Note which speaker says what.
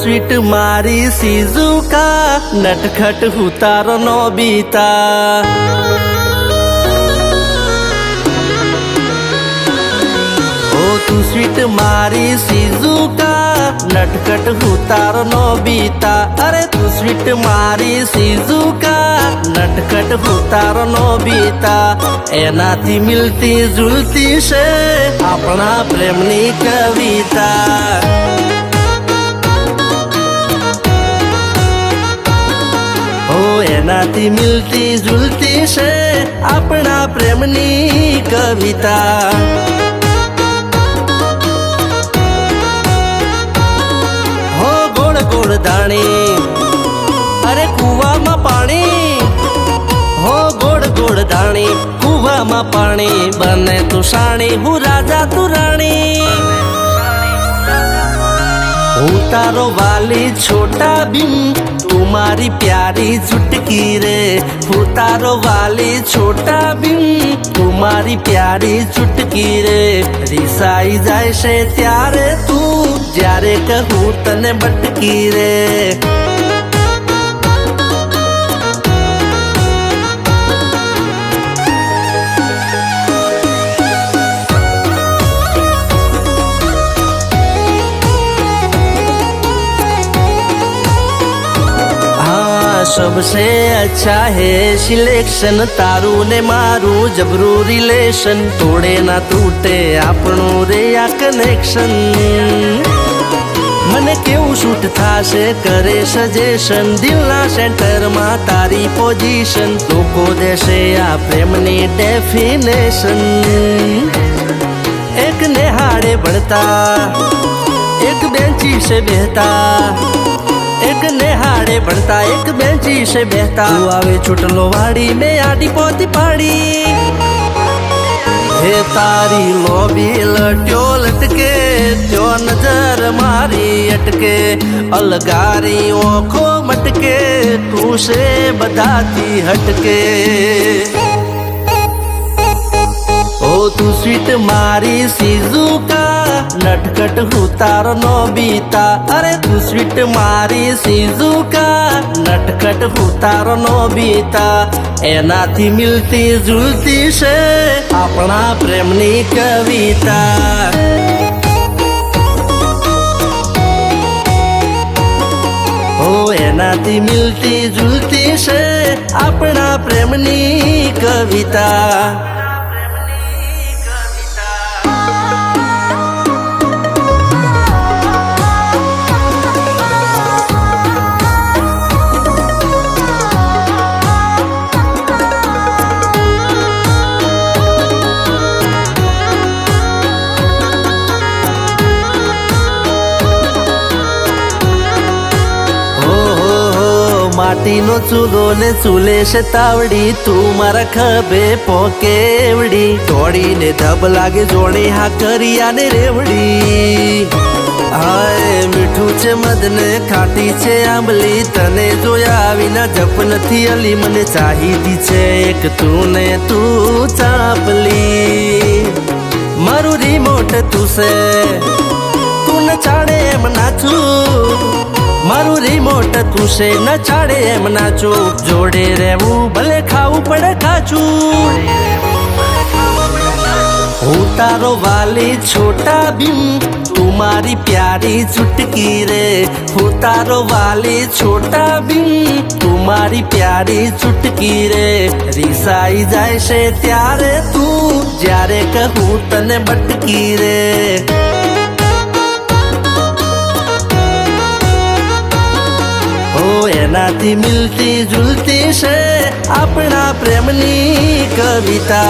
Speaker 1: Sweet मारी Shizuka नटखट उतारो नोबिता तू स्वीट मारी शिजुका नटखट उतारो नोबिता अरे तू स्वीट मारी शिजुका नटखट उतारो नोबिता एनाथी मिलती जुलती छे अपना प्रेमनी कविता एनाथी मिलती जुलती छे अपना प्रेमनी कविता गोड़ दाणी अरे कुआ में पानी हो गोड़ दाणी कुआ में पानी बने तू साणी हूँ राजा तू राणी हूँ तारो वाली छोटा बिन तुम्हारी प्यारी चुटकी रे हूँ तारो वाली छोटा बिन तुम्हारी प्यारी चुटकी रे रिसाई जाए से त्यारे तू जारे कहूँ तने बटकी रे सबसे अच्छा है सिलेक्शन तारू ने मारू जबरू रिलेशन तोड़े ना टूटे आपनो रे आ कनेक्शन मने केवू शूट थाशे करे सजेशन दिलना सेंटर में तारी पोजीशन लोको देशे आ प्रेमनी डेफिनेशन एक नेहाड़े बढ़ता एक बेंची से बहता एक नेहाड़े बढ़ता एक बेंची से बहता तू आवे छुटलो वाड़ी में आडी पोती पाड़ी हे तारी लोबी लट्यो लटके जो नजर मारी अटके अलगारी ओखो मटके तू से बताती हटके ओ तू स्वीट मारी शिजुका नटखट उतारो नोबिता अरे तू स्वीट मारी शिजुका नटखट उतारो नोबिता एनाथी मिलती जुलती छे अपना प्रेमनी कविता ओ एनाथी मिलती जुलती छे अपना प्रेमनी कविता माटी नो चूलो ने चूले से तावड़ी तू मारा खबे पोकेवड़ी तोड़ी ने धब लागे जोड़े हा करिया ने रेवड़ी हाय मीठू छे मद ने खाटी छे आंबली तने जोया विना जप नथी अली मने चाहीती छे एक तू ने तू चापली मारू रिमोट तू से तू न छाड़े एम नाचू मारू रिमोट तू से न छाड़े एम नाचू जोड़े रेवू भले खाऊ पड़े खाचू हूँ तारो वाली छोटा बिन तुम्हारी प्यारी चुटकी रे हूँ तारो वाली छोटा बिन तुम्हारी प्यारी चुटकी रे रिसाई जाए से त्यारे तू जारे कहूँ तने बटकी रे एनाथी मिलती जुलती छे अपना प्रेमनी कविता।